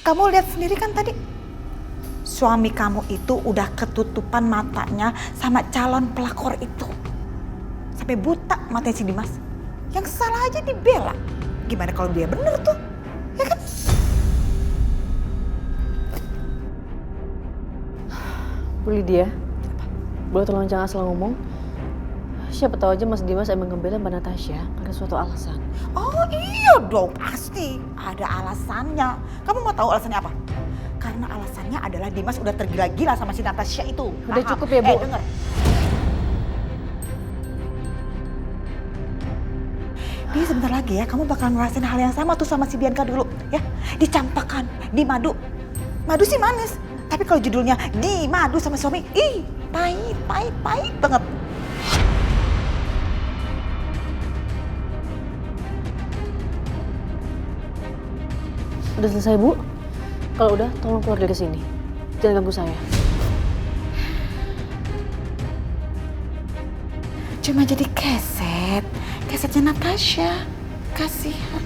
Kamu lihat sendiri kan tadi, suami kamu itu udah ketutupan matanya sama calon pelakor itu. Sampai buta matanya si Dimas. Yang salah aja dibela. Gimana kalau dia bener tuh? Ya kan? Bu Lydia, boleh tolong jangan asal ngomong? Siapa tahu aja Mas Dimas emang ngebela Mbak Natasha karena suatu alasan. Oh iya dong, pasti ada alasannya. Kamu mau tahu alasannya apa? Karena alasannya adalah Dimas udah tergila-gila sama si Natasha itu. Udah cukup ya, Bu? Denger. Dia sebentar lagi ya, kamu bakal ngerasain hal yang sama tuh sama si Bianca dulu. Ya, dicampakkan, di madu. Madu sih manis. Tapi kalau judulnya di madu sama suami, ih, pahit banget. Udah selesai, Bu? Kalau udah, tolong keluar dari sini. Jangan ganggu saya. Cuma jadi kesetnya Natasha. Kasihan.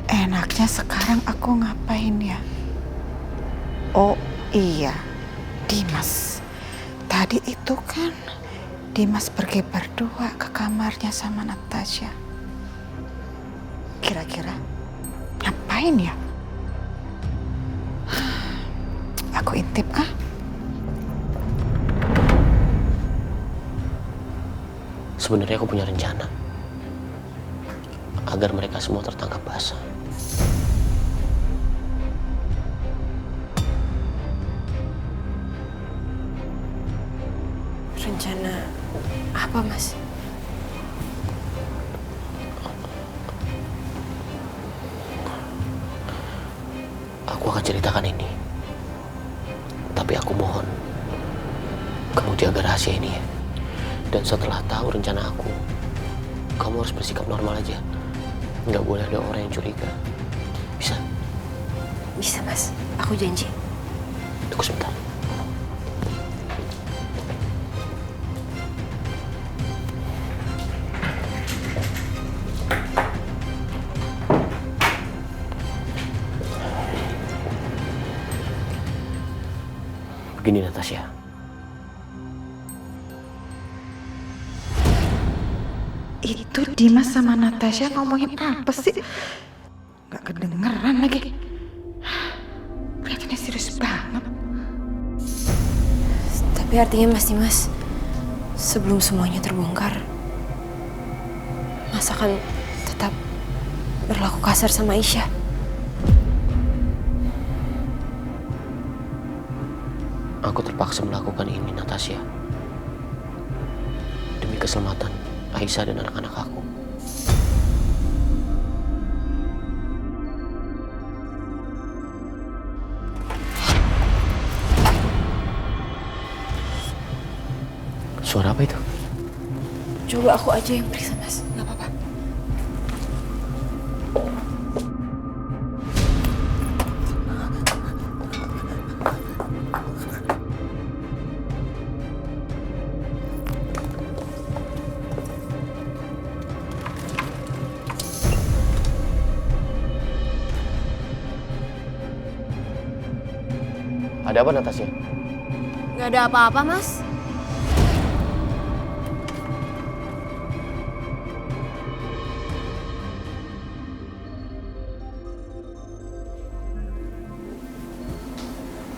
Enaknya sekarang aku ngapain ya? Oh iya, Dimas. Tadi itu kan Dimas pergi berdua ke kamarnya sama Natasha. Kira-kira ngapain ya? Aku intip ah. Sebenarnya aku punya rencana agar mereka semua tertangkap basah. Rencana apa, Mas? Aku akan ceritakan ini. Tapi aku mohon kamu jaga rahasia ini ya. Dan setelah tahu rencana aku, kamu harus bersikap normal aja. Nggak boleh ada orang yang curiga. Bisa? Bisa, Mas. Aku janji. Tunggu sebentar. Begini, Natasha. Itu Dimas sama Natasha ngomongin apa sih? Gak kedengeran lagi. Kelihatannya serius banget. Tapi artinya Mas Dimas, sebelum semuanya terbongkar, Mas akan tetap berlaku kasar sama Aisyah. Aku terpaksa melakukan ini, Natasha. Demi keselamatan Aisyah dan anak-anak aku. Suara apa itu? Coba aku aja yang periksa, Mas. Gak apa-apa. Ada apa, Natasha? Gak ada apa-apa, Mas.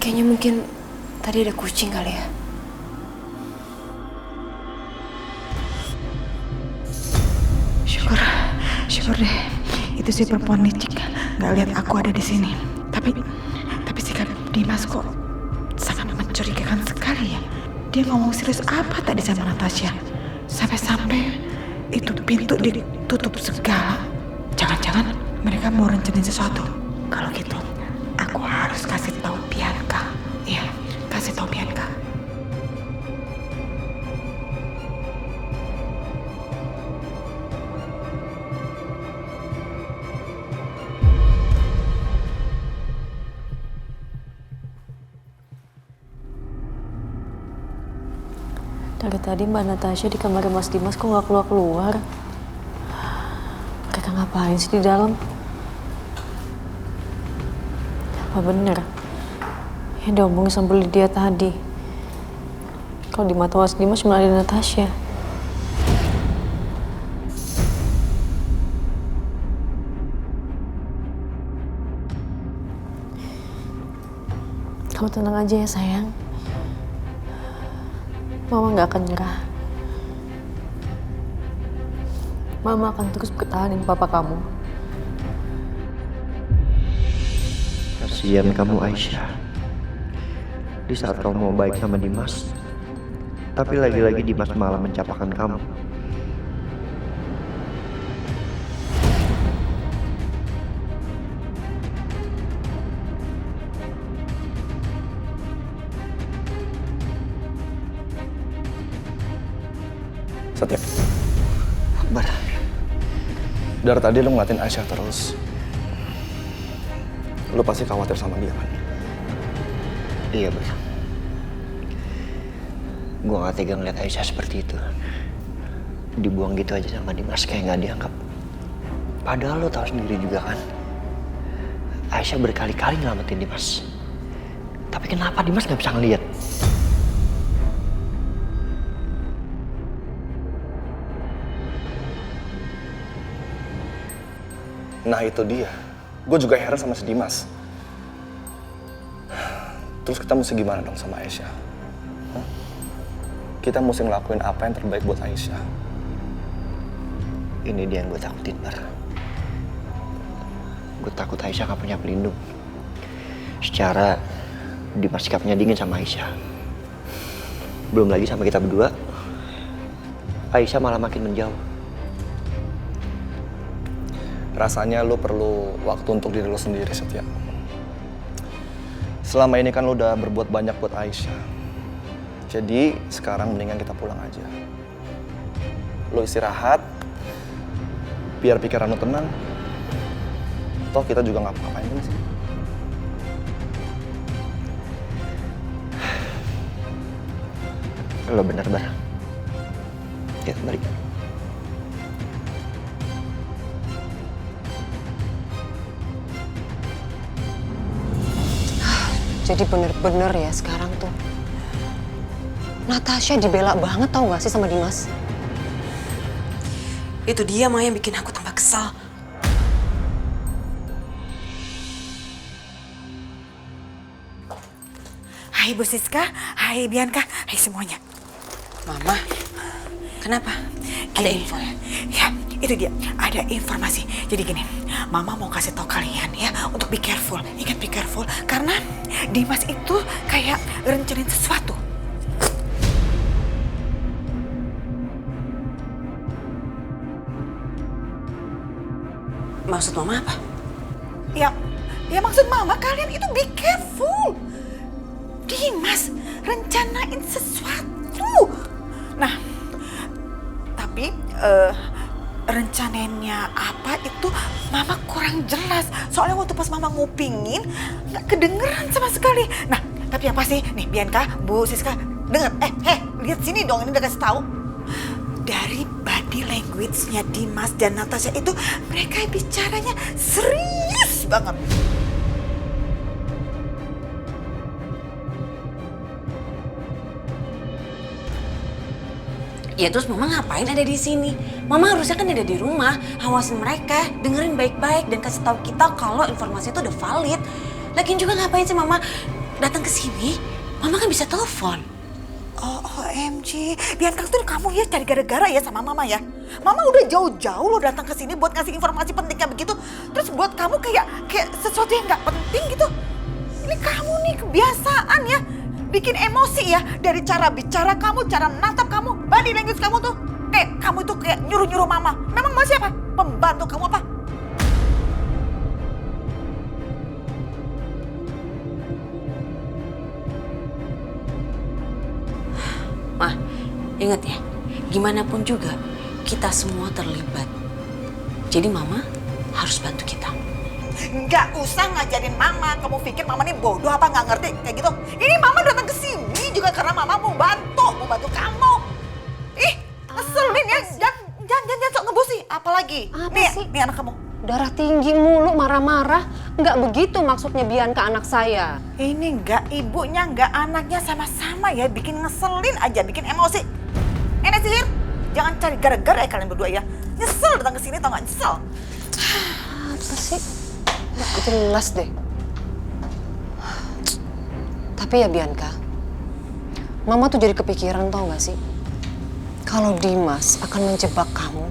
Kayaknya mungkin tadi ada kucing kali ya. Syukur deh. Itu si perempuan licik nggak lihat aku ada di sini. Tapi sikap Dimas kok sangat mencurigakan sekali ya. Dia ngomong serius apa tadi sama Natasha? Sampai-sampai itu pintu ditutup segala. Jangan-jangan mereka mau rencanain sesuatu. Kalau gitu, aku harus kasih tahu Bianca. Iya, kasih tahu Bianca. Dari tadi Mbak Natasha di kamar Mas Dimas kok nggak keluar-keluar? Mereka ngapain sih di dalam? Apa bener yang diomongin sama Lydia tadi? Kalau di mata Mas Dimas cuma ada Natasha. Kamu tenang aja ya sayang. Mama gak akan nyerah. Mama akan terus bertahanin papa kamu. Kasihan kamu Aisyah. Di saat kamu mau baik sama Dimas, tapi lagi-lagi Dimas malah mencapakan kamu. Satya, Akbar, dari tadi lu ngeliatin Aisyah terus. Lu pasti khawatir sama dia kan? iya Bar. Gue gak tega ngeliat Aisyah seperti itu. Dibuang gitu aja sama Dimas kayak gak dianggap. Padahal lo tahu sendiri juga kan, Aisyah berkali-kali nyelamatin Dimas. Tapi kenapa Dimas gak bisa ngeliat? Nah itu dia. Gue juga heran sama si Dimas. Terus kita mesti gimana dong sama Aisyah? Hah? Kita mesti ngelakuin apa yang terbaik buat Aisyah. Ini dia yang gue takutin, Bar. Gue takut Aisyah gak punya pelindung. Secara Dimas sikapnya dingin sama Aisyah. Belum lagi sama kita berdua, Aisyah malah makin menjauh. Rasanya lu perlu waktu untuk diri lu sendiri, Satya. Selama ini kan lu udah berbuat banyak buat Aisyah. Jadi sekarang mendingan kita pulang aja. Lu istirahat, biar pikiran lu tenang. Toh kita juga nggak ngapain kan sih. Lo bener, Bar. Ya, balik. Jadi bener-bener ya sekarang tuh Natasha dibela banget tau gak sih sama Dimas? Itu dia Maya yang bikin aku tambah kesal. Hai Bu Siska, hai Bianca, hai semuanya. Mama, kenapa? Ada info ya? Ya, itu dia. Ada informasi. Jadi gini, Mama mau kasih tau kalian ya untuk be careful. Ingat be careful karena Dimas itu kayak rencanain sesuatu. Maksud Mama apa? Ya maksud Mama kalian itu be careful. Dimas rencanain sesuatu. Nah, tapi rencananya apa itu Mama kurang jelas. Soalnya waktu pas Mama ngupingin nggak kedengeran sama sekali. Nah, tapi yang pasti nih Bianca, Bu Siska, denger. Lihat sini dong, ini udah kasih tahu. Dari body language-nya Dimas dan Natasha itu mereka bicaranya serius banget. Ya terus Mama ngapain ada di sini? Mama harusnya kan ada di rumah, awasin mereka, dengerin baik-baik dan kasih tahu kita kalau informasi itu udah valid. Lagian juga ngapain sih Mama datang ke sini? Mama kan bisa telepon. OMG, Bianca tuh kamu ya cari gara-gara ya sama Mama ya. Mama udah jauh-jauh loh datang ke sini buat ngasih informasi penting kayak begitu. Terus buat kamu kayak sesuatu yang nggak penting gitu. Ini kamu nih kebiasaan ya. Bikin emosi ya dari cara bicara kamu, cara menatap kamu, body language kamu tuh. Kamu itu kayak nyuruh-nyuruh Mama. Memang Mama siapa? Pembantu kamu apa? Ma, ingat ya, gimana pun juga kita semua terlibat. Jadi Mama harus bantu kita. Nggak usah ngajarin Mama. Kamu pikir Mama nih bodoh apa nggak ngerti kayak gitu? Ini Mama datang ke sini juga karena Mama mau bantu kamu. ngeselin ya. Jangan sok ngebosi. Apalagi? Apa nih, sih? nih anak kamu. Darah tinggi mulu, marah-marah. Nggak begitu maksudnya Bianca anak saya. Ini enggak ibunya, enggak anaknya sama-sama ya. Bikin ngeselin aja, bikin emosi. Enak sihir. Jangan cari gara-gara ya kalian berdua ya. Nyesel datang ke sini tau nggak nyesel. Apa sih? Nggak jelas deh. Tapi ya Bianca, Mama tuh jadi kepikiran tau gak sih? Kalau Dimas akan menjebak kamu.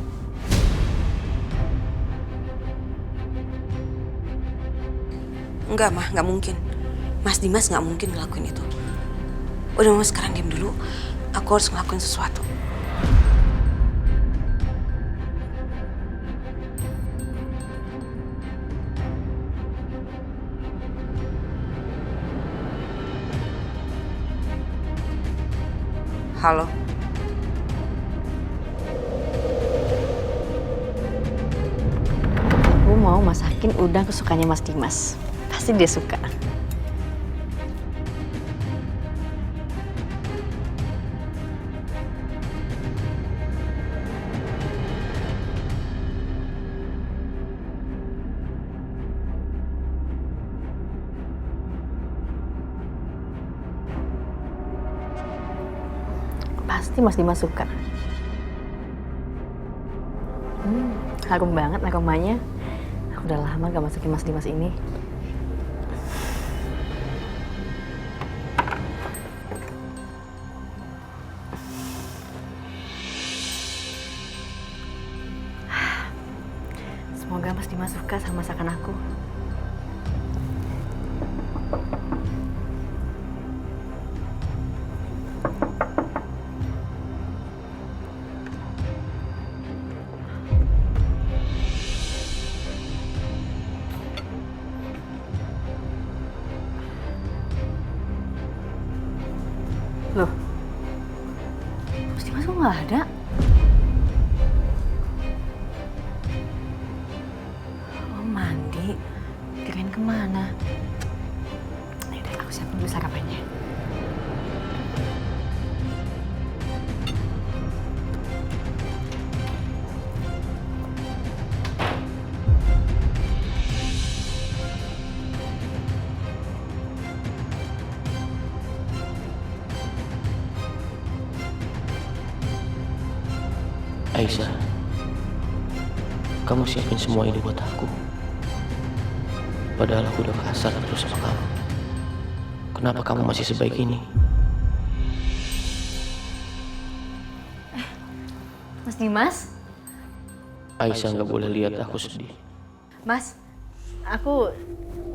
Enggak, Mah, nggak mungkin. Mas Dimas nggak mungkin ngelakuin itu. Udah, Mama sekarang diam dulu. Aku harus ngelakuin sesuatu. Halo. Aku mau masakin udang kesukaannya Mas Dimas. Pasti dia suka. Pasti Mas Dimas suka. Harum banget aromanya. Aku udah lama gak masukin Mas Dimas ini. Semoga Mas Dimas suka sama masakan aku. Loh, Mas Dimas kok nggak ada? Oh, mandi. Kirain kemana? Yaudah, aku siapin dulu sarapannya. Aisyah, kamu siapin semua ini buat aku. Padahal aku udah kasar terus sama kamu. Kenapa kamu masih sebaik ini? Mas Dimas? Aisyah nggak boleh lihat aku sedih. Mas, aku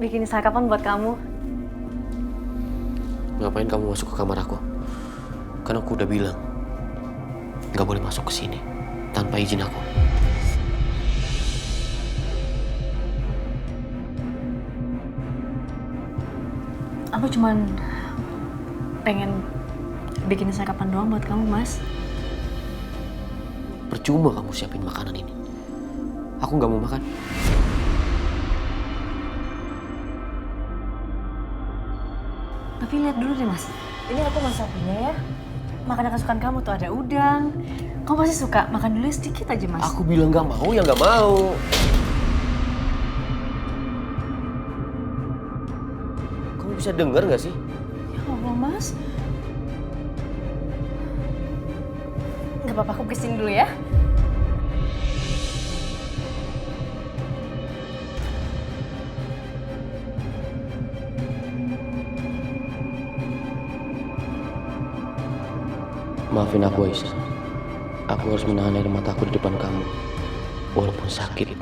bikin sarapan buat kamu. Ngapain kamu masuk ke kamar aku? Kan aku udah bilang nggak boleh masuk ke sini tanpa izin aku. Aku cuman pengen bikin sarapan doang buat kamu, Mas. Percuma kamu siapin makanan ini. Aku nggak mau makan. Tapi lihat dulu deh, Mas. Ini aku masakinnya ya. Makanan kesukaan kamu tuh ada udang. Kamu pasti suka. Makan dulu sedikit aja, Mas. Aku bilang nggak mau ya nggak mau. Kamu bisa dengar nggak sih? Ya Allah, Mas. Nggak apa-apa, aku bersihin dulu ya. Maafin aku, Aisyah. Aku harus menahan air mataku di depan kamu. Walaupun sakit,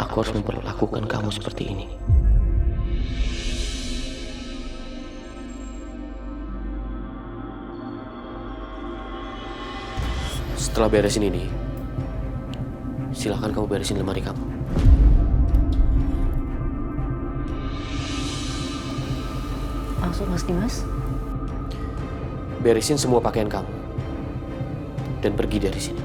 aku harus memperlakukan kamu seperti ini. Setelah beresin ini, silakan kamu beresin lemari kamu. Maksud Mas Dimas? Beresin semua pakaian kamu. Dan pergi dari sini.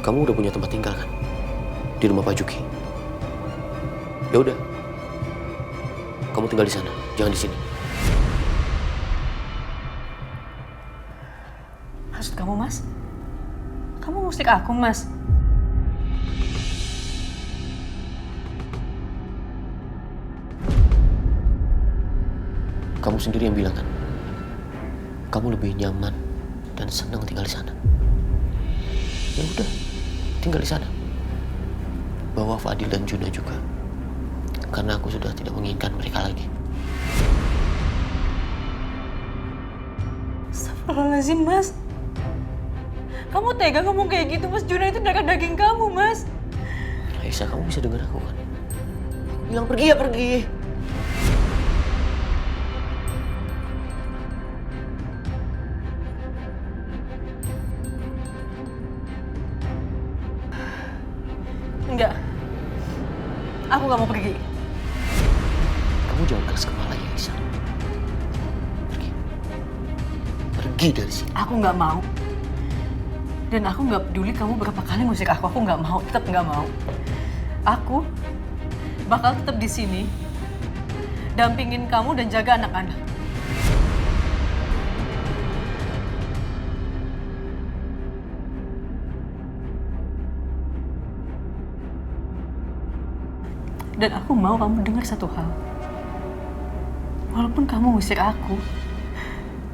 Kamu udah punya tempat tinggal kan? di rumah Pak Juki. Ya udah, kamu tinggal di sana, jangan di sini. Maksud kamu, Mas? Kamu ngusik aku, Mas? Kamu sendiri yang bilang kan, kamu lebih nyaman dan senang tinggal di sana. Ya udah, tinggal di sana. Bawa Fadil dan Juna juga, karena aku sudah tidak menginginkan mereka lagi. Astagfirullahaladzim, Mas. Kamu tega ngomong kayak gitu, Mas. Juna itu darah daging kamu, Mas. Aisyah, kamu bisa dengar aku kan? Aku bilang pergi ya pergi. Enggak. Aku gak mau pergi. Kamu jangan keras kepala ya, Aisyah. Pergi. Pergi dari sini. Aku nggak mau. Dan aku nggak peduli kamu berapa kali ngusik aku nggak mau, tetap nggak mau. Aku bakal tetap di sini, dampingin kamu dan jaga anak-anak. Dan aku mau kamu dengar satu hal. Walaupun kamu ngusir aku,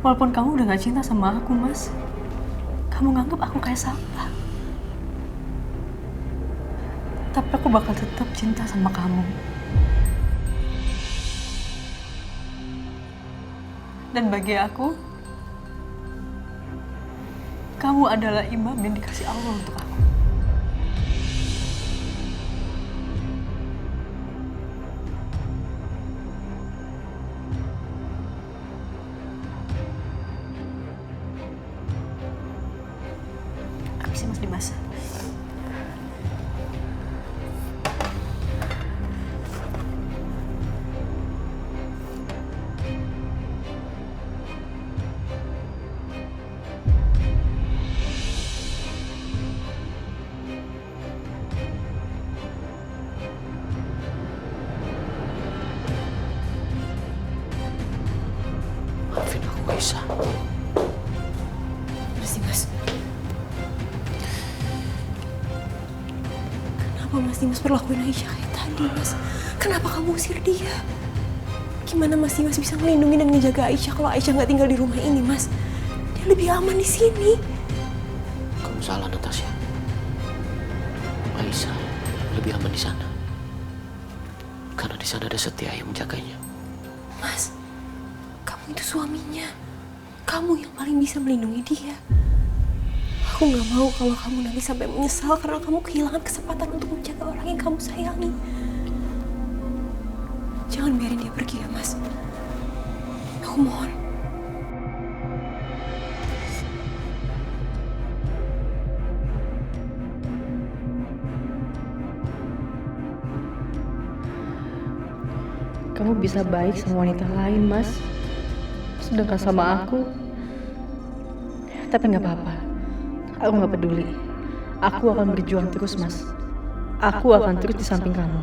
walaupun kamu udah gak cinta sama aku, Mas, kamu nganggap aku kayak sampah. Tapi aku bakal tetap cinta sama kamu. Dan bagi aku, kamu adalah imam yang dikasih Allah untuk aku. Sih Mas Dimas. Maafin aku, Aisyah. Mas Dimas. Kenapa Mas Dimas perlakuin Aisyah kayak tadi, Mas? Kenapa kamu usir dia? Gimana Mas Dimas bisa melindungi dan ngejaga Aisyah kalau Aisyah nggak tinggal di rumah ini, Mas? Dia lebih aman di sini. Kamu salah, Natasha. Aisyah lebih aman di sana. Karena di sana ada Setia yang menjaganya. Mas, kamu itu suaminya. Kamu yang paling bisa melindungi dia. Aku nggak mau kalau kamu nanti sampai menyesal karena kamu kehilangan kesempatan untuk menjaga orang yang kamu sayangi. Jangan biarin dia pergi ya, Mas. Aku mohon. Kamu bisa baik sama wanita lain, Mas. Sedangkan sama aku. Tapi nggak apa-apa. Aku nggak peduli. Aku akan berjuang terus, Mas. Aku akan terus di samping kamu.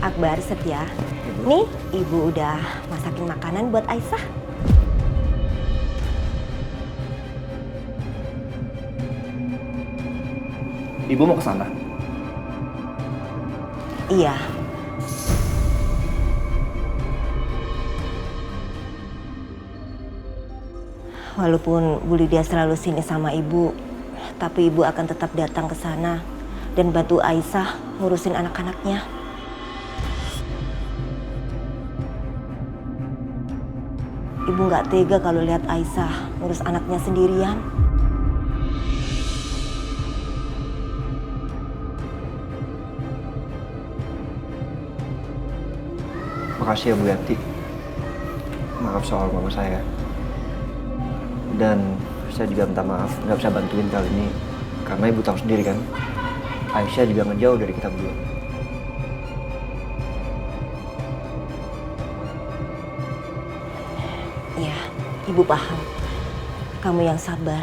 Akbar, Setia. Nih, Ibu udah masakin makanan buat Aisyah. Ibu mau ke sana? Iya. Walaupun Bu Lydia selalu sini sama Ibu, tapi Ibu akan tetap datang ke sana dan bantu Aisyah ngurusin anak-anaknya. Ibu nggak tega kalau lihat Aisyah ngurus anaknya sendirian. Makasih ya Bu Yanti. Maaf soal mama saya. Dan saya juga minta maaf nggak bisa bantuin kali ini. Karena ibu tahu sendiri kan, Aisyah juga ngejauh dari kita berdua. Iya, ibu paham. Kamu yang sabar.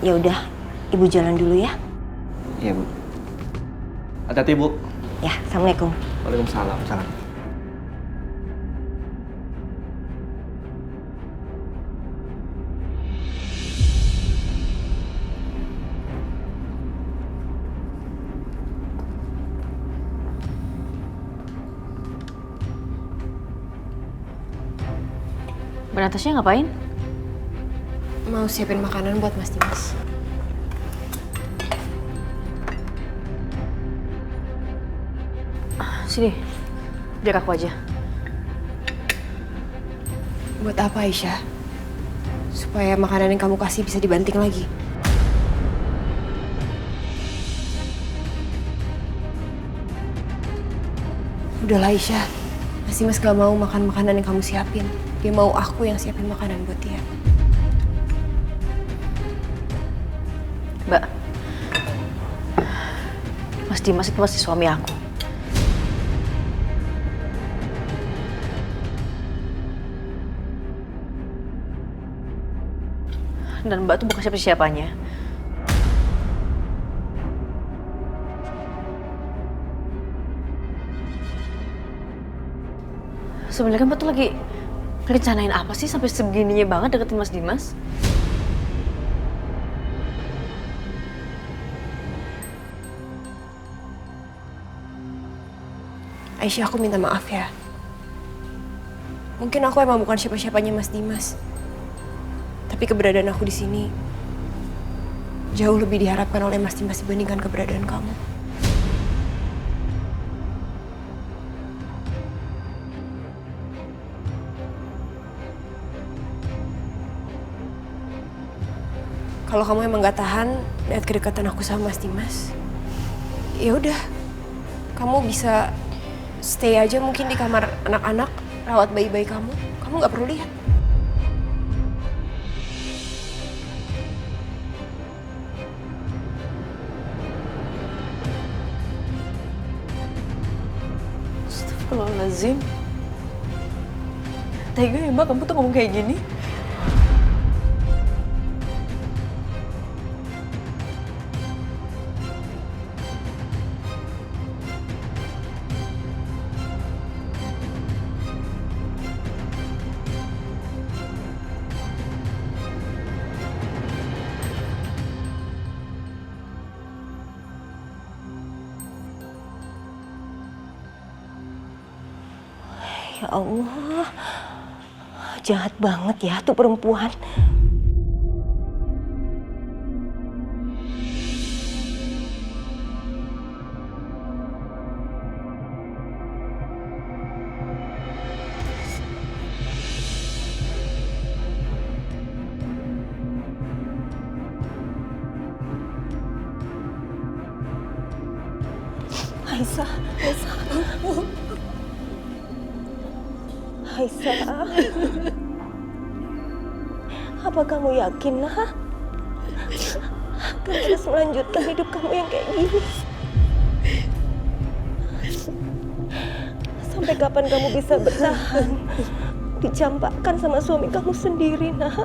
Ya udah, ibu jalan dulu ya. Iya, Bu. Hati-hati, Bu. Ya, assalamualaikum. Waalaikumsalam. Salam. Mbak Natasha ngapain? Mau siapin makanan buat Mas Dimas. Sini, biar aku aja. Buat apa Aisyah? Supaya makanan yang kamu kasih bisa dibanting lagi. Udahlah Aisyah, Mas Dimas gak mau makan makanan yang kamu siapin. Dia mau aku yang siapin makanan buat dia. Mbak, Mas Dimas itu pasti suami aku. Dan Mbak tuh bukan siapa-siapanya. Sebenarnya Mbak tuh lagi rencanain apa sih sampai segininya banget deketin Mas Dimas? Aisyah, aku minta maaf ya. Mungkin aku emang bukan siapa-siapanya Mas Dimas. Tapi keberadaan aku di sini jauh lebih diharapkan oleh Mas Dimas dibandingkan keberadaan kamu. Kalau kamu emang gak tahan lihat kedekatan aku sama Mas Dimas, ya udah, kamu bisa stay aja mungkin di kamar anak-anak, rawat bayi-bayi kamu. Kamu nggak perlu lihat. Astagfirullahaladzim. Tega ya Mbak, kamu tuh ngomong kayak gini? Ya Allah, jahat banget ya tuh perempuan. Aisyah, Aisyah, apa kamu yakin, Nah? Kamu harus melanjutkan hidup kamu yang kayak gini. Sampai kapan kamu bisa bertahan? Dicampakkan sama suami kamu sendiri, Nah.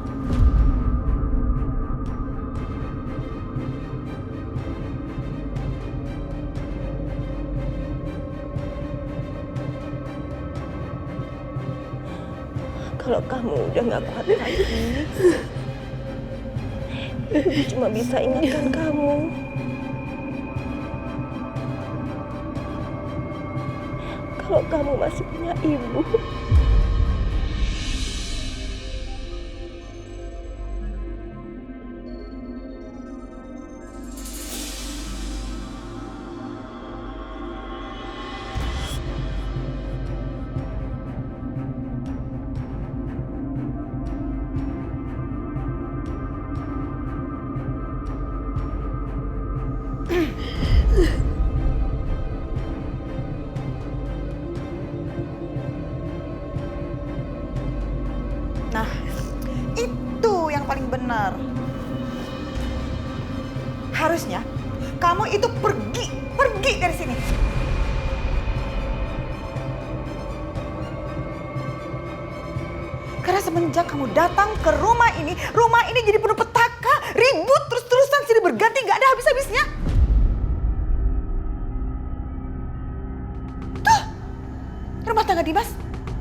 Kalau kamu udah gak kuat lagi, Ibu cuma bisa ingatkan kamu. Kalau kamu masih punya ibu. kamu itu pergi dari sini. Karena semenjak kamu datang ke rumah ini jadi penuh petaka, ribut terus-terusan, silih berganti, nggak ada habis-habisnya. Tuh, rumah tangga Dimas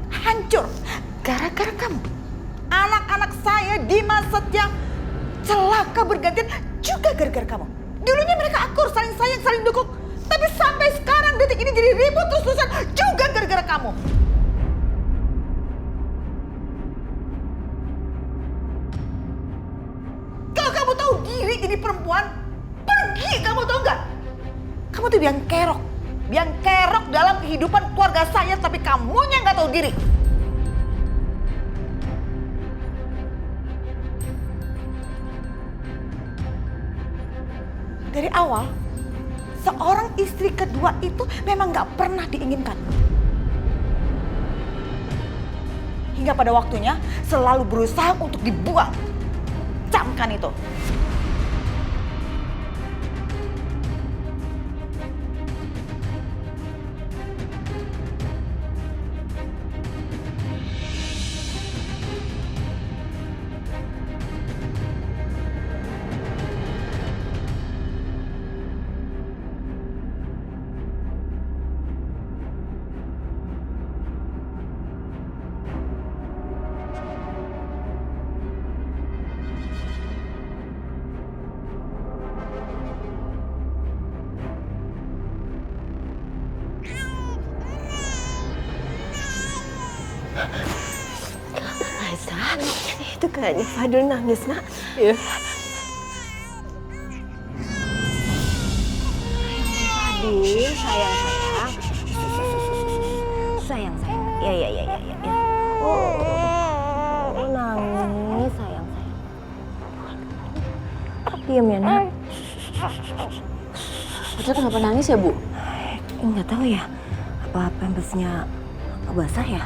hancur gara-gara kamu. Anak-anak saya Dimas, Setya, celaka bergantian juga gara-gara kamu. Dulunya mereka akur, saling sayang, saling dukung. Tapi sampai sekarang detik ini jadi ribut terus-terusan juga gara-gara kamu. Kalau kamu tahu diri jadi perempuan, pergi, kamu tahu nggak? Kamu tuh biang kerok dalam kehidupan keluarga saya, tapi kamunya nggak tahu diri. Dari awal, seorang istri kedua itu memang nggak pernah diinginkan. Hingga pada waktunya selalu berusaha untuk dibuang. Camkan itu. Aisyah, itu kayaknya Fadil nangis, nak. Iya. Fadil, sayang. Sayang. Ya. Oh, nangis, sayang. Diam ya, nak. Aisyah kenapa nangis ya, Bu? Nggak tahu ya. Apa pampasnya basah ya?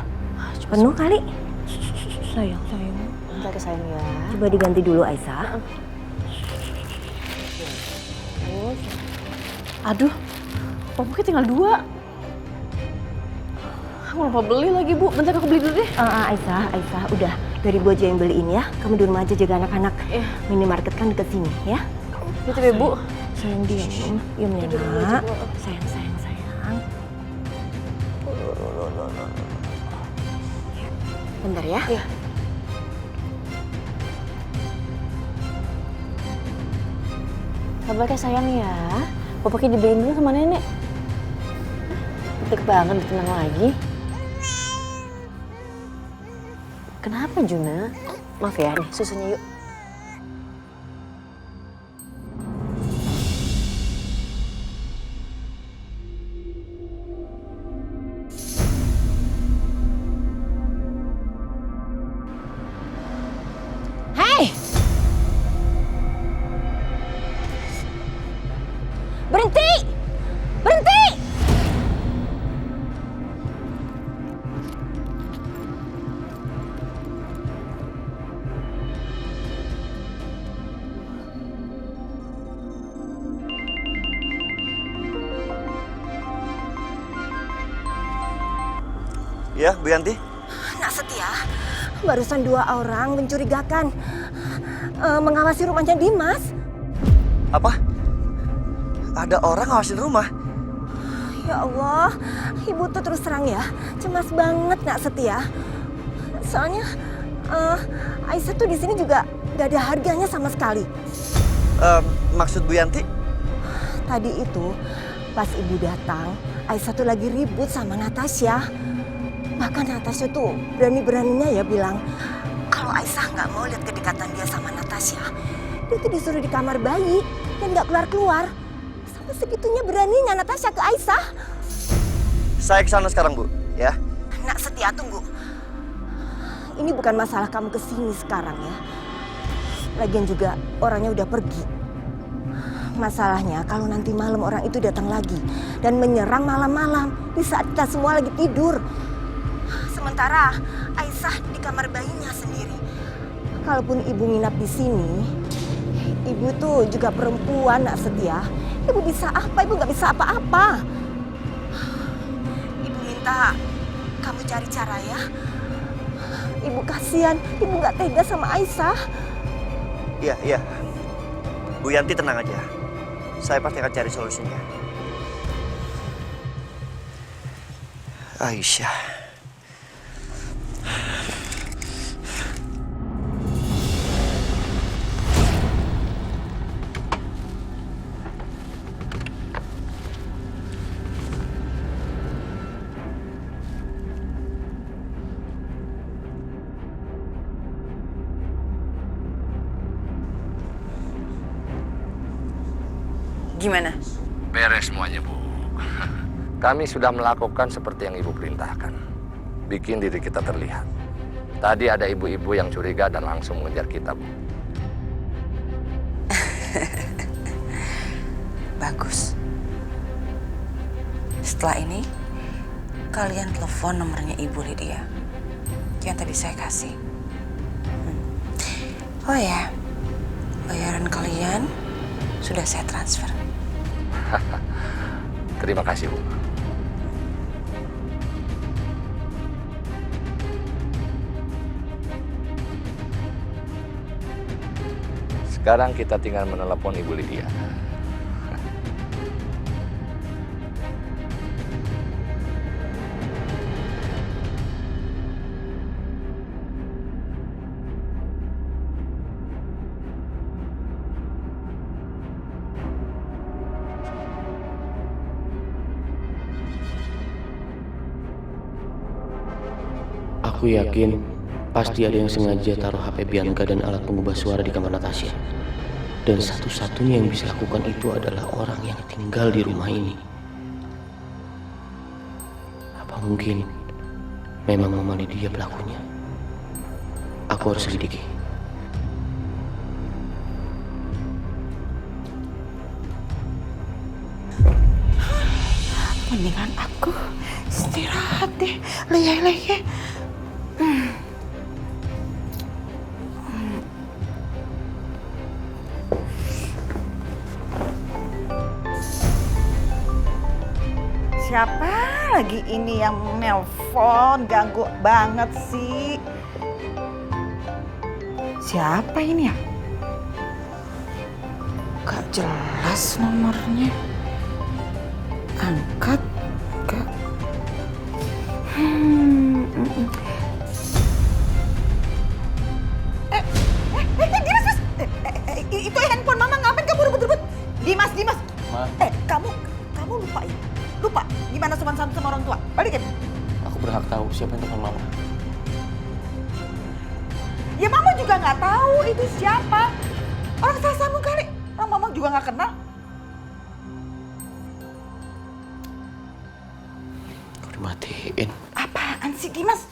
Penuh kali. Sayang. Bentar ya sayang ya. Coba diganti dulu, Aisyah. Aduh, popoknya tinggal 2. Aku lupa beli lagi, Bu. Bentar aku beli dulu deh. Aisyah, udah. Dari Bu aja yang beliin ya. Kamu di rumah aja jaga anak-anak. Iya. Minimarket kan deket sini ya. Gitu ya, Bu. Sayang, diam ya, nak. Sayang. Bentar ya. Iya. Sabar ya sayang ya. Popoknya dibeliin dulu sama nenek. Deg banget tenang lagi. Kenapa Juna? Maaf ya, nih susunya yuk. Berhenti! Ya, Bu Yanti? Nak Setya, barusan 2 orang mencurigakan mengawasi rumahnya Dimas. Apa? Ada orang ngawasin rumah? Ya Allah, Ibu tuh terus terang ya, cemas banget Nak Setya. Soalnya Aisyah tuh di sini juga gak ada harganya sama sekali. Maksud Bu Yanti? Tadi itu pas Ibu datang, Aisyah tuh lagi ribut sama Natasha. Bahkan Natasha tuh berani-beraninya ya bilang kalau Aisyah nggak mau lihat kedekatan dia sama Natasha, dia tuh disuruh di kamar bayi dan nggak keluar-keluar. Sampai segitunya beraninya Natasha ke Aisyah. Saya kesana sekarang, Bu. Ya. Nak Setya, tunggu. Ini bukan masalah kamu kesini sekarang ya. Lagian juga orangnya udah pergi. Masalahnya kalau nanti malam orang itu datang lagi dan menyerang malam-malam di saat kita semua lagi tidur. Sementara Aisyah di kamar bayinya sendiri. Kalaupun ibu nginap di sini, ibu tuh juga perempuan Nak Setya. Ibu bisa apa? Ibu nggak bisa apa-apa. Ibu minta kamu cari cara ya. Ibu kasihan, ibu nggak tega sama Aisyah. Iya. Bu Yanti tenang aja. Saya pasti akan cari solusinya. Aisyah. Gimana? Beres semuanya, Bu. Kami sudah melakukan seperti yang Ibu perintahkan. Bikin diri kita terlihat. Tadi ada ibu-ibu yang curiga dan langsung mengejar kita, Bu. Bagus. Setelah ini, kalian telepon nomornya Ibu Lydia yang tadi saya kasih. Oh ya, bayaran kalian sudah saya transfer. Terima kasih, Bu. Sekarang kita tinggal menelepon Ibu Lydia. Aku yakin pasti ada yang sengaja taruh HP Bianca dan alat pengubah suara di kamar Natasha. Dan satu-satunya yang bisa lakukan itu adalah orang yang tinggal di rumah ini. Apa mungkin memang Mama Lydia pelakunya? Aku harus selidiki. Mendingan aku istirahat deh, leyeh-leyeh. Siapa lagi ini yang nelpon? Ganggu banget sih. Siapa ini ya? Gak jelas nomornya. Angkat gak. Dimas, itu handphone mama, ngapain kamu rebut-rebut? Dimas. Ma. Kamu lupa ya? Lupa gimana sopan santun sama orang tua? Balikin. Aku berhak tahu siapa yang telepon Mama. Ya mama juga nggak tahu itu siapa. Orang sasamu kali. Orang mama juga nggak kenal. Kok dimatiin? Apaan sih Dimas?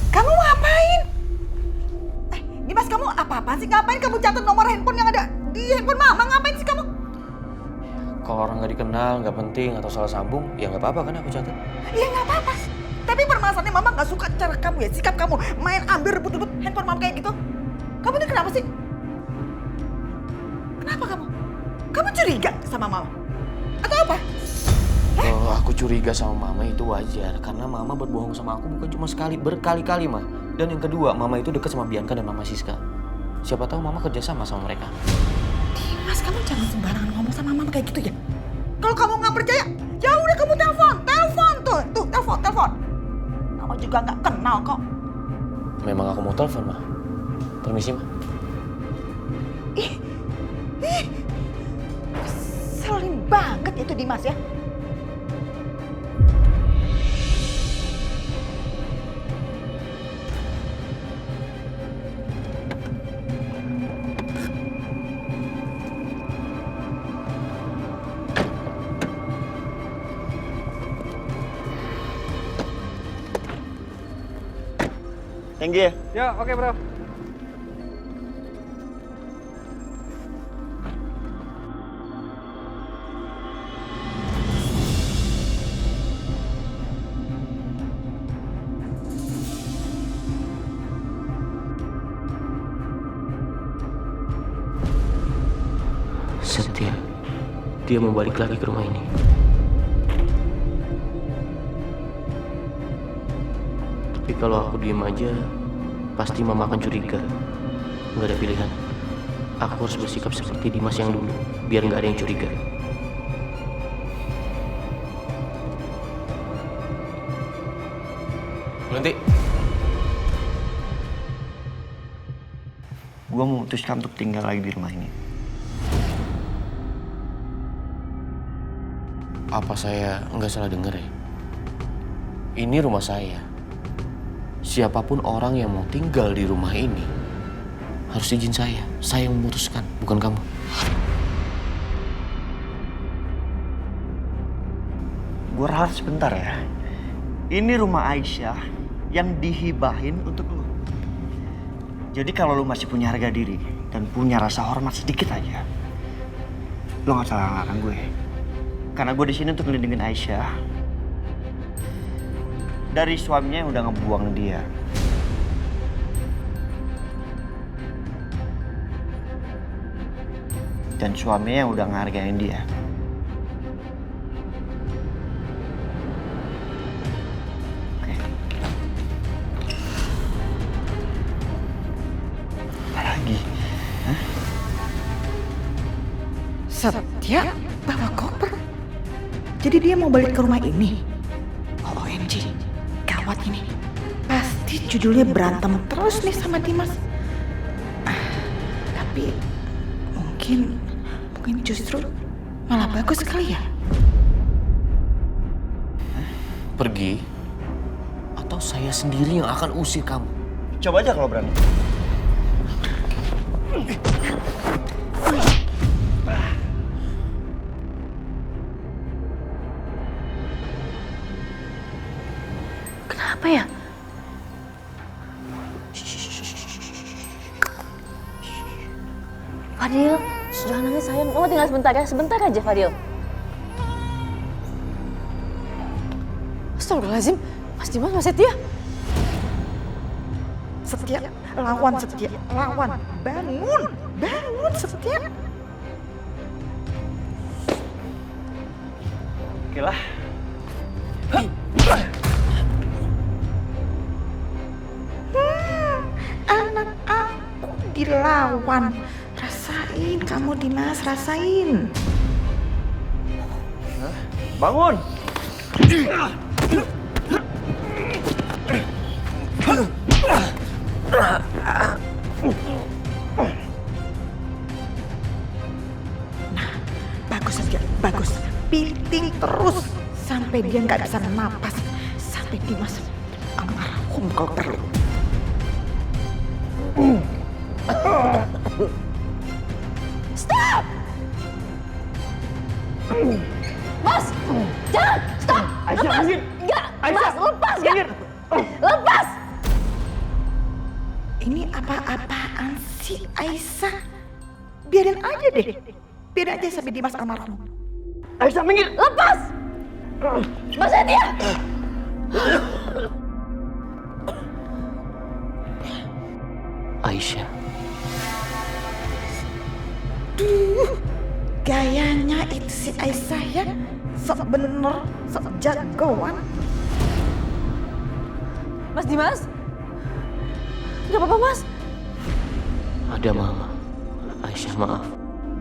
Kamu ngapain? Dimas, kamu apa-apaan sih? Ngapain kamu catat nomor handphone yang ada di handphone mama? Ngapain sih kamu? Kalau orang nggak dikenal, nggak penting atau salah sambung, ya nggak apa-apa kan aku catat. Ya nggak apa-apa. Tapi permasalahannya mama nggak suka cara kamu ya, sikap kamu main ambil rebut-rebut handphone mama kayak gitu. Kamu ini kenapa sih? Kenapa kamu? Kamu curiga sama mama? Atau apa? Kalau aku curiga sama Mama itu wajar, karena Mama berbohong sama aku bukan cuma sekali, berkali-kali, Ma. Dan yang kedua, Mama itu dekat sama Bianca dan Mama Siska. Siapa tahu Mama kerja sama mereka. Dimas, kamu jangan sembarangan ngomong sama mama kayak gitu ya. Kalau kamu nggak percaya, ya udah kamu telepon tuh, telepon. Mama juga nggak kenal kok. Memang aku mau telepon, Ma. Permisi, Ma. Ih, selin banget itu Dimas ya. Thank you. Ya, oke bro. Set. Setia, dia mau balik lagi ke rumah ini. Tapi kalau aku diem aja, pasti mama akan curiga. Nggak ada pilihan. Aku harus bersikap seperti Dimas yang dulu, biar nggak ada yang curiga. Nanti. Gue memutuskan untuk tinggal lagi di rumah ini. Apa saya nggak salah dengar ya? Ini rumah saya. Siapapun orang yang mau tinggal di rumah ini harus izin saya. Saya yang memutuskan, bukan kamu. Gue ralat sebentar ya. Ini rumah Aisyah yang dihibahin untuk lo. Jadi kalau lo masih punya harga diri dan punya rasa hormat sedikit aja, lo nggak salah ngelarang gue. Karena gue di sini untuk ngelindungin Aisyah dari suaminya yang udah ngebuang dia. Dan suaminya yang udah ngehargain dia. Oke. Apa lagi? Hah? Setia bawa koper. Jadi dia mau balik ke rumah ini. OMG, gawat ini. Pasti judulnya berantem terus nih sama Dimas. Tapi mungkin justru malah bagus sekali ya. Pergi, atau saya sendiri yang akan usir kamu. Coba aja kalau berani. Kenapa ya? Fadil, jangan nangis sayang. Mama tinggal sebentar ya, sebentar aja Fadil. Astagfirullahaladzim, Mas Dimas, Mas Setia. Setia, lawan Setia, lawan. Bangun Setia. Oke lah. Anak aku dilawan. Rasain kamu Dimas, rasain. Bangun! Nah, bagus Setia, bagus. Piting terus sampai dia nggak bisa napas. Sampai Dimas almarhum kalau perlu. Stop! Mas! Jangan! Stop! Lepas! Enggak! Mas, lepas! Lepas! Ini apa-apaan sih Aisyah? Biarin aja deh. Biarin aja sampai Dimas almarhum. Aisyah minggir! Lepas! Mas Setia! Aisyah. Gayanya itu si Aisyah ya. Sok bener, sok jagoan. Mas Dimas? Gak apa-apa Mas? Ada mama. Aisyah, maaf.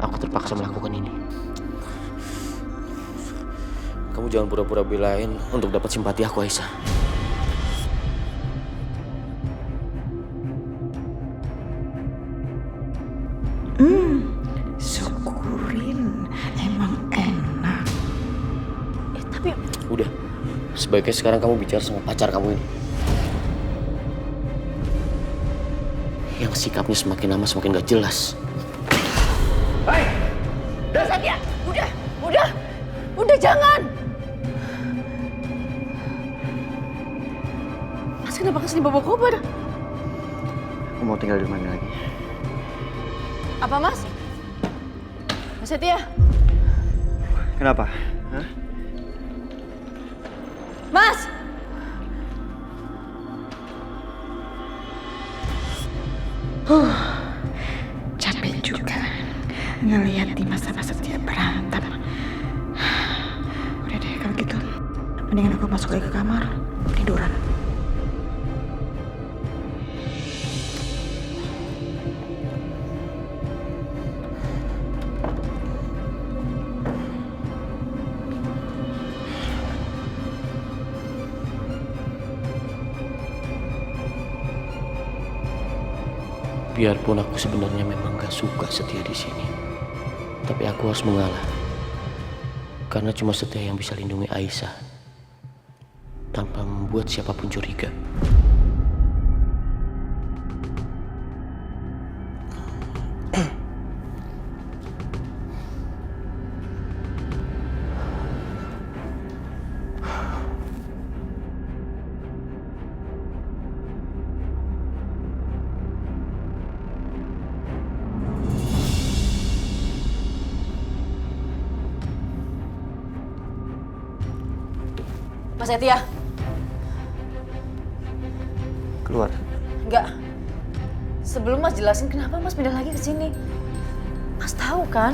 Aku terpaksa melakukan ini. Kamu jangan pura-pura belain untuk dapat simpati aku, Aisyah. Syukurin. Emang enak. Tapi... Udah. Sebaiknya sekarang kamu bicara sama pacar kamu ini. Yang sikapnya semakin lama semakin gak jelas. Hai! Setia! Udah jangan! Mas kenapa kesini bawa koper? Aku mau tinggal di mana lagi? Apa Mas? Mas Setia? Kenapa? Hah? Mas! Capek juga. ngelihat Dimas sama Setia berantem. Udah deh kalau gitu, mendingan aku masuk lagi ke kamar tiduran. Biarpun aku sebenarnya memang gak suka Setia di sini, tapi aku harus mengalah. Karena cuma Setia yang bisa lindungi Aisyah tanpa membuat siapapun curiga. Mas Setia. Keluar. Enggak. Sebelum Mas jelasin kenapa Mas pindah lagi ke sini. Mas tahu kan,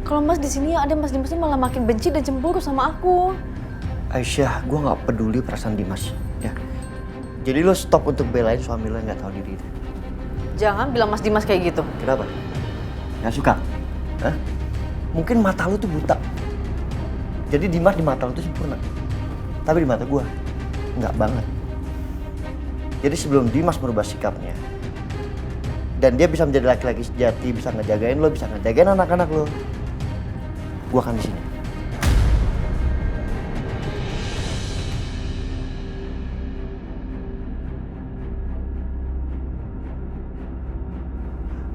kalau Mas di sini ada Mas Dimas malah makin benci dan cemburu sama aku. Aisyah, gue nggak peduli perasaan Dimas, ya. Jadi lo stop untuk belain suami lo yang nggak tahu diri itu. Jangan bilang Mas Dimas kayak gitu. Kenapa? Nggak suka? Hah? Mungkin mata lo tuh buta. Jadi Dimas di mata lo tuh sempurna. Tapi di mata gue, nggak banget. Jadi sebelum Dimas merubah sikapnya, dan dia bisa menjadi laki-laki sejati, bisa ngejagain lo, bisa ngejagain anak-anak lo, gue akan di sini.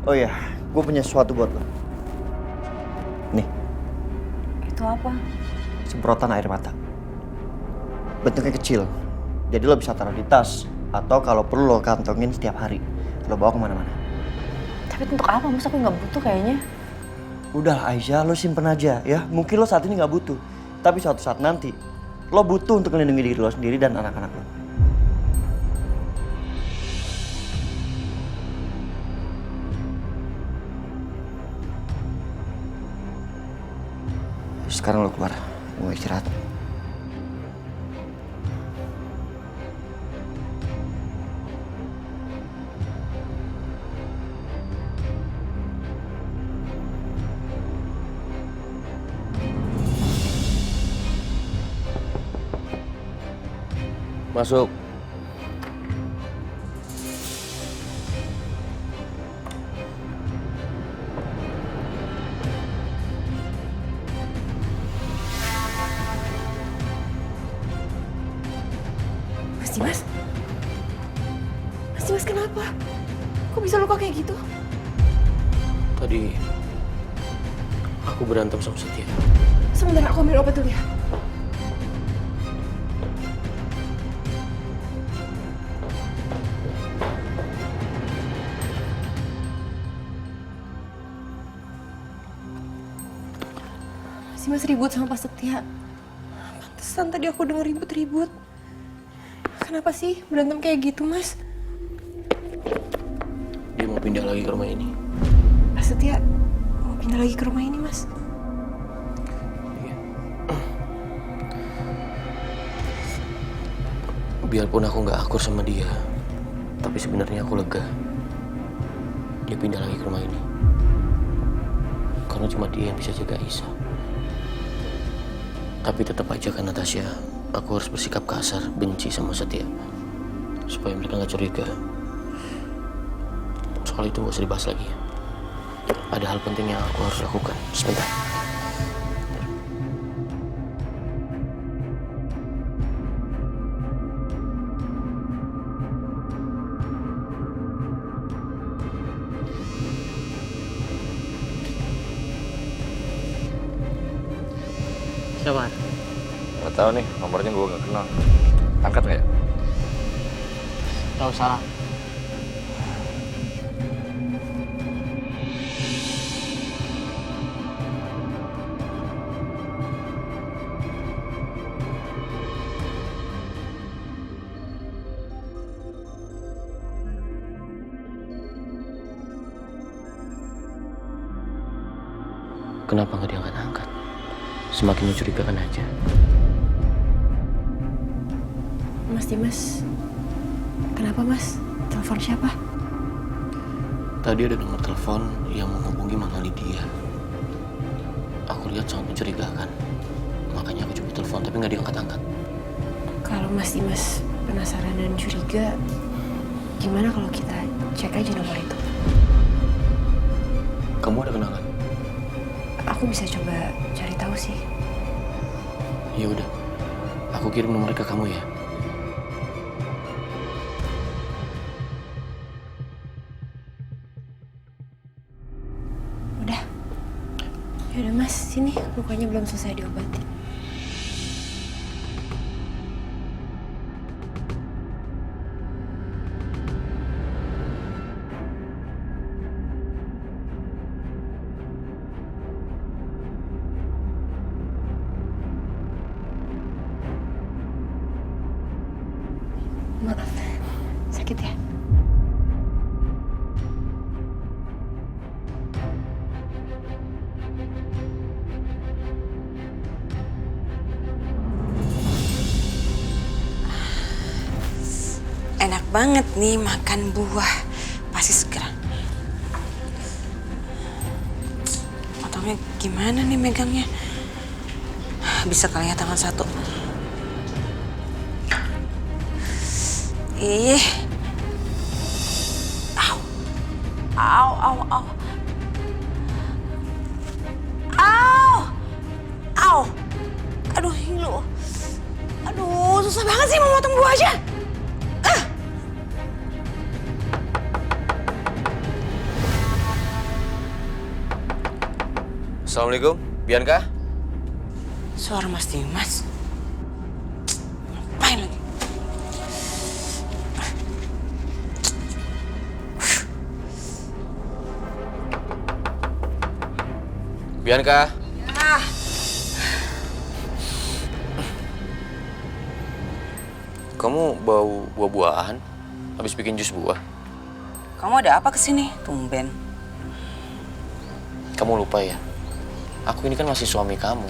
Oh iya, gue punya sesuatu buat lo. Nih. Itu apa? Semprotan air mata. Bentuknya kecil, jadi lo bisa taruh di tas, atau kalau perlu lo kantongin setiap hari. Lo bawa kemana-mana. Tapi untuk apa Mas? Aku nggak butuh kayaknya. Udah Aisyah, lo simpen aja ya. Mungkin lo saat ini nggak butuh, tapi suatu saat nanti lo butuh untuk melindungi diri lo sendiri dan anak-anak lo. Sekarang lo keluar, mau istirahat. Masuk. Mas Dimas? Mas Dimas kenapa? Kok bisa luka kayak gitu? Tadi aku berantem sama Setia. Sebentar aku ambil obat dulu ya. Mas ribut sama Pak Setia. Pantesan tadi aku denger ribut-ribut. Kenapa sih berantem kayak gitu, Mas? Dia mau pindah lagi ke rumah ini. Pak Setia mau pindah lagi ke rumah ini, Mas? Iya. Biarpun aku nggak akur sama dia, tapi sebenarnya aku lega. Dia pindah lagi ke rumah ini. Karena cuma dia yang bisa jaga Isa. Tapi tetap aja kan Natasha, aku harus bersikap kasar, benci sama Setia. Supaya mereka nggak curiga. Soal itu nggak usah dibahas lagi. Ada hal penting yang aku harus lakukan. Sebentar. Siapa? Nggak tahu nih, nomornya gue nggak kenal. Angkat nggak ya? Tahu salah. Kenapa nggak diangkat-angkat? Semakin mencurigakan aja. Mas Dimas, kenapa Mas? Telepon siapa? Tadi ada nomor telepon yang menghubungi Mama Lydia. Aku lihat sangat mencurigakan. Makanya aku coba telepon, tapi nggak diangkat-angkat. Kalau Mas Dimas penasaran dan curiga, gimana kalau kita cek aja nomor itu? Kamu ada kenalan? Aku bisa coba cari tahu sih. Ya udah, aku kirim nomornya ke kamu ya. Udah. Yaudah Mas, sini lukanya belum selesai diobatin. Maaf, sakit ya? Enak banget nih makan buah. Pasti segera. Potongnya gimana nih megangnya? Bisa kali ya tangan satu. Ih. Au. Au, au, au. Au. Au. Aduh, ngilu. Aduh, susah banget sih memotong buah aja. Assalamualaikum, Bianca. Suara Mas Dimas. Ngapain lagi? Bianca. Ah. Kamu bau buah-buahan? Habis bikin jus buah? Kamu ada apa kesini? Tumben. Kamu lupa ya? Aku ini kan masih suami kamu.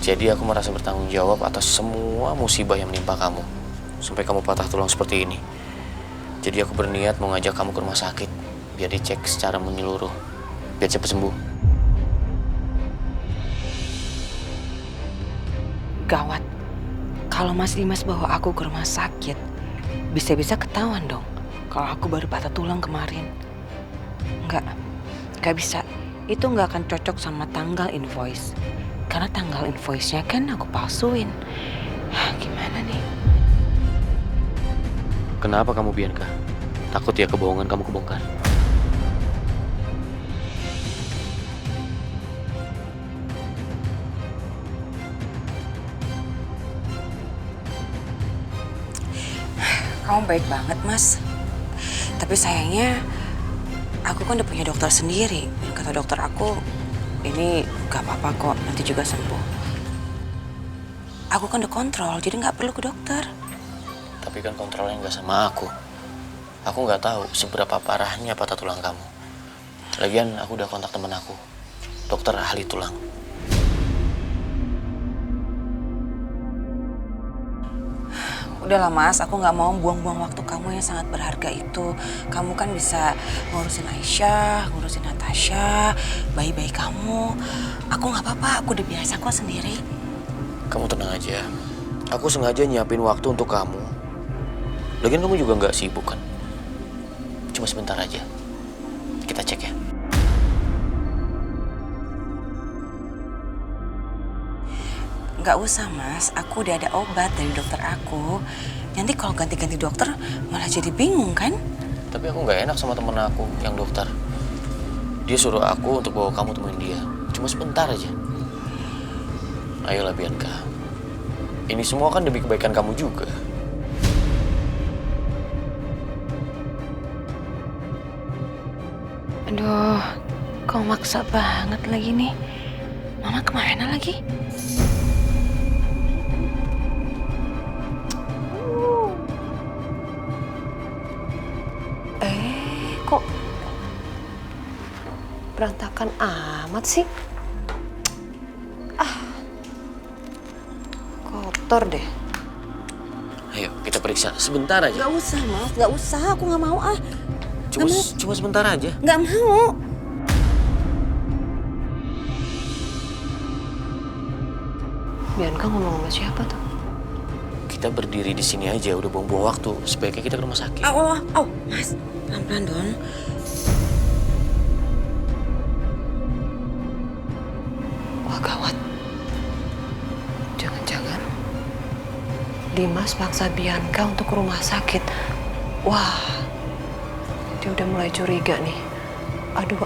Jadi aku merasa bertanggung jawab atas semua musibah yang menimpa kamu. Sampai kamu patah tulang seperti ini. Jadi aku berniat mau ngajak kamu ke rumah sakit. Biar dicek secara menyeluruh. Biar cepat sembuh. Gawat. Kalau Mas Dimas bawa aku ke rumah sakit, bisa-bisa ketahuan dong kalau aku baru patah tulang kemarin. Nggak bisa. Itu nggak akan cocok sama tanggal invoice. Karena tanggal invoice-nya kan aku palsuin. Gimana nih? Kenapa kamu, Bianca? Takut ya kebohongan kamu kebongkar? Kamu baik banget, Mas. Tapi sayangnya aku kan udah punya dokter sendiri. Kata dokter aku, ini gak apa-apa kok, nanti juga sembuh. Aku kan udah kontrol, jadi gak perlu ke dokter. Tapi kan kontrolnya nggak sama aku. Aku nggak tahu seberapa parahnya patah tulang kamu. Lagian aku udah kontak temen aku, dokter ahli tulang. Udahlah Mas, aku nggak mau buang-buang waktu kamu yang sangat berharga itu. Kamu kan bisa ngurusin Aisyah, ngurusin Natasha, bayi-bayi kamu. Aku nggak apa-apa, aku udah biasa kok sendiri. Kamu tenang aja. Aku sengaja nyiapin waktu untuk kamu. Lagian kamu juga nggak sibuk kan? Cuma sebentar aja. Kita cek ya. Nggak usah Mas, aku udah ada obat dari dokter aku. Nanti kalau ganti-ganti dokter malah jadi bingung kan? Tapi aku nggak enak sama temen aku yang dokter. Dia suruh aku untuk bawa kamu temuin dia. Cuma sebentar aja. Ayolah Bianca. Ini semua kan demi kebaikan kamu juga. Aduh, kau maksa banget lagi nih. Mama kemana lagi? berantakan amat sih. Kotor deh. Ayo kita periksa sebentar aja. Gak usah Mas, gak usah. Aku gak mau ah. Cuma sebentar aja. Gak mau. Bianca ngomong sama siapa tuh? Kita berdiri di sini aja, udah buang-buang waktu. Sebaiknya kita ke rumah sakit. Mas, pelan-pelan dong. Wah gawat. Jangan-jangan Dimas paksa Bianca untuk ke rumah sakit. Wah, dia udah mulai curiga nih. Aduh.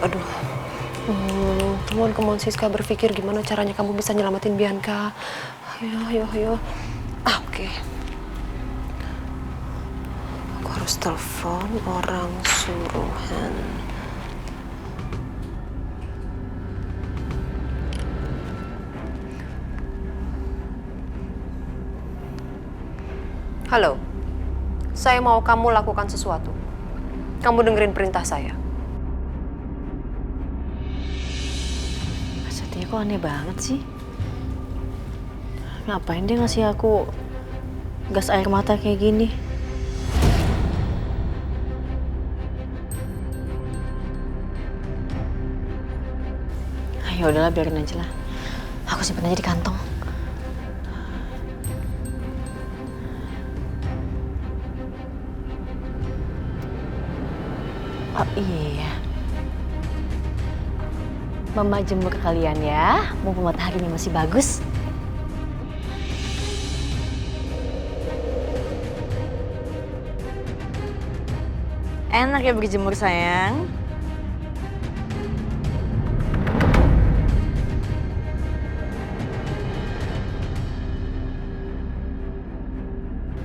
Come on Siska, berpikir gimana caranya kamu bisa nyelamatin Bianca. Ayo. Oke. Aku harus telepon orang suruhan. Halo, saya mau kamu lakukan sesuatu. Kamu dengerin perintah saya. Satya kok aneh banget sih? Ngapain dia ngasih aku gas air mata kayak gini? Ayo udahlah, biarin aja lah. Aku simpen aja di kantong. Oh iya, Mama jemur kalian ya, mumpung mataharinya masih bagus. Enak ya berjemur sayang.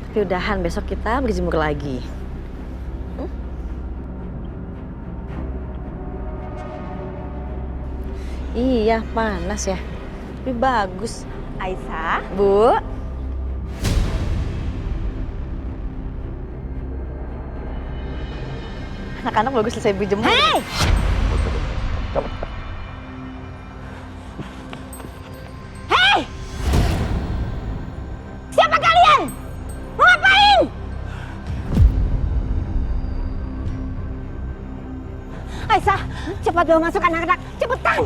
Tapi udahan, besok kita berjemur lagi. Iya, panas ya. Tapi bagus. Aisyah, Bu. Anak-anak bagus selesai berjemur. Hei! Hei! Siapa kalian? Mau ngapain? Aisyah, cepat bawa masuk anak-anak. Cepetan!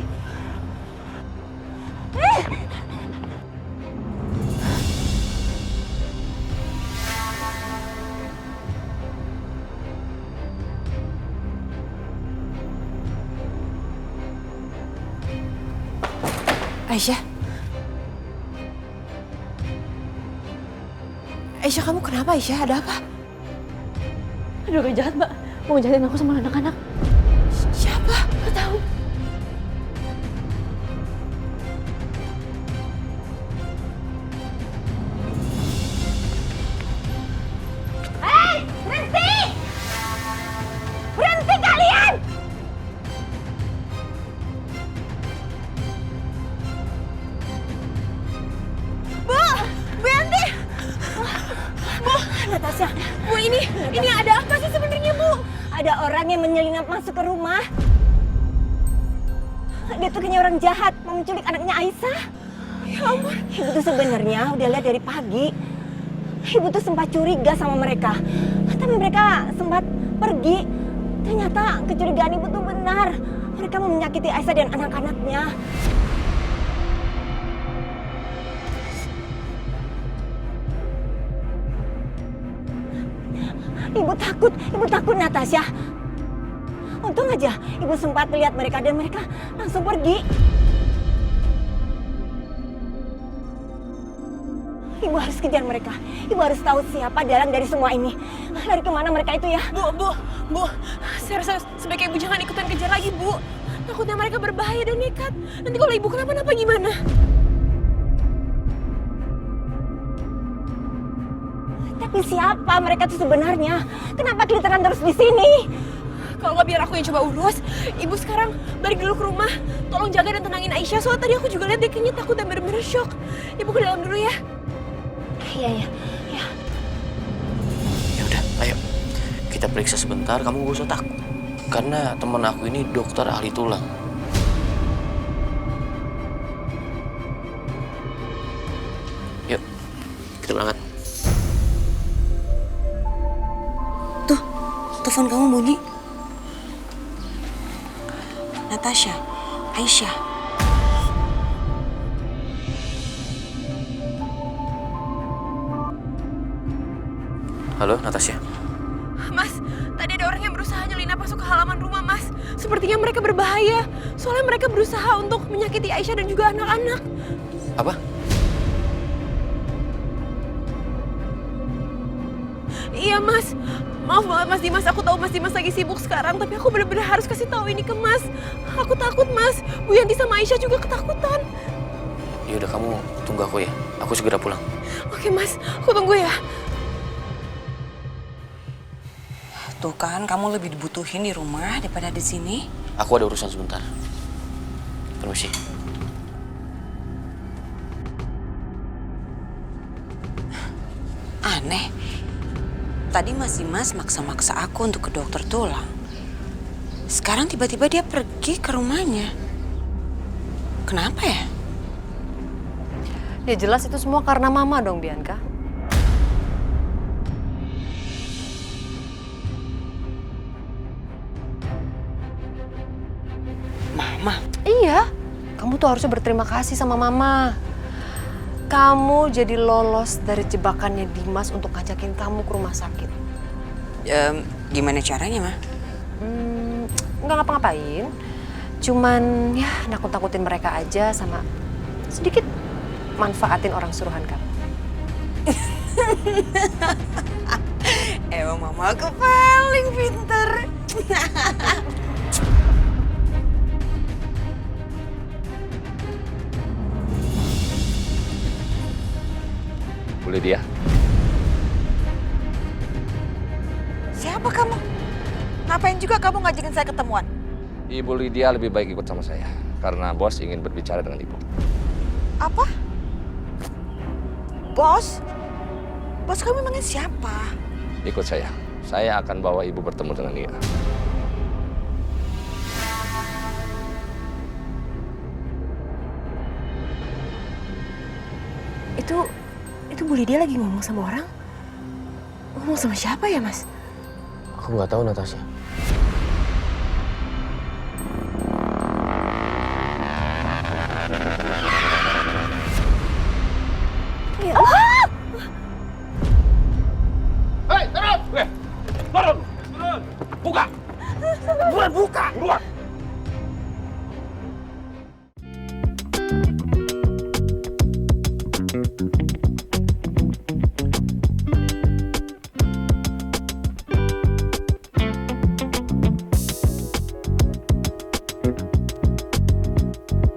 Aisyah, kamu kenapa Aisyah? Ada apa? Ada orang jahat, Mbak. Mau ngejahatin aku sama anak-anak. Siapa? Gak tahu. Hei! Berhenti! Berhenti kalian! Natasha, Bu, ini ada apa sih sebenarnya, Bu? ada orang yang menyelinap masuk ke rumah. Dia tuh kayaknya orang jahat, mau menculik anaknya Aisyah. Ya ampun. Ibu tuh sebenarnya udah lihat dari pagi. Ibu tuh sempat curiga sama mereka. Tapi mereka sempat pergi. Ternyata kecurigaan ibu tuh benar. Mereka mau menyakiti Aisyah dan anak-anaknya. Ibu takut Natasha. Untung aja ibu sempat melihat mereka dan mereka langsung pergi. Ibu harus kejar mereka. Ibu harus tahu siapa dalang dari semua ini. Lari kemana mereka itu ya? Bu, saya rasa sebaiknya ibu jangan ikutan kejar lagi, Bu. Takutnya mereka berbahaya dan nekat. Nanti kalau ibu kenapa-napa gimana? Tapi siapa mereka itu sebenarnya? Kenapa kelihatan terus di sini? Kalau nggak biar aku yang coba urus. Ibu sekarang balik dulu ke rumah. Tolong jaga dan tenangin Aisyah. Soalnya tadi aku juga lihat dia kayaknya takut dan bener-bener shock. Ibu ke dalam dulu ya. Iya. Ya udah, ayo kita periksa sebentar. Kamu gak usah takut. Karena teman aku ini dokter ahli tulang. berangkat. Tuh, telepon kamu bunyi. Natasha, Aisyah. Halo, Natasha. Mas, tadi ada orang yang berusaha nyelinap masuk ke halaman rumah, Mas. Sepertinya mereka berbahaya. Soalnya mereka berusaha untuk menyakiti Aisyah dan juga anak-anak. Apa? Iya, Mas. Maaf banget, Mas Dimas. Aku tahu Mas Dimas lagi sibuk sekarang, tapi aku benar-benar harus kasih tahu ini ke Mas. Aku takut, Mas. Bu Yanti sama Aisyah juga ketakutan. Ya udah, kamu tunggu aku ya. Aku segera pulang. Oke, Mas. Aku tunggu ya. Tuh kan, kamu lebih dibutuhin di rumah daripada di sini. Aku ada urusan sebentar. Permisi. Aneh. Tadi Mas Dimas maksa-maksa aku untuk ke dokter tulang. Sekarang tiba-tiba dia pergi ke rumahnya. Kenapa ya? Ya jelas itu semua karena Mama dong, Bianca. Mama? Iya, kamu tuh harusnya berterima kasih sama Mama. Kamu jadi lolos dari jebakannya Dimas untuk ngajakin kamu ke rumah sakit. Gimana caranya, Ma? Nggak ngapa-ngapain. Cuman ya nakut-nakutin mereka aja sama sedikit manfaatin orang suruhan kamu. Emang Mama aku paling pinter. Bu Lydia, Siapa kamu? Ngapain juga kamu ngajakin saya ketemuan? Ibu Lydia lebih baik ikut sama saya. Karena bos ingin berbicara dengan ibu. Apa? Bos? Bos kamu memangnya siapa? Ikut saya. Saya akan bawa ibu bertemu dengan dia. Itu Bu Lydia lagi ngomong sama orang? Ngomong sama siapa ya, Mas? Aku nggak tahu, Natasha. Hei, turun! Turun! Buka! Buka! Buka!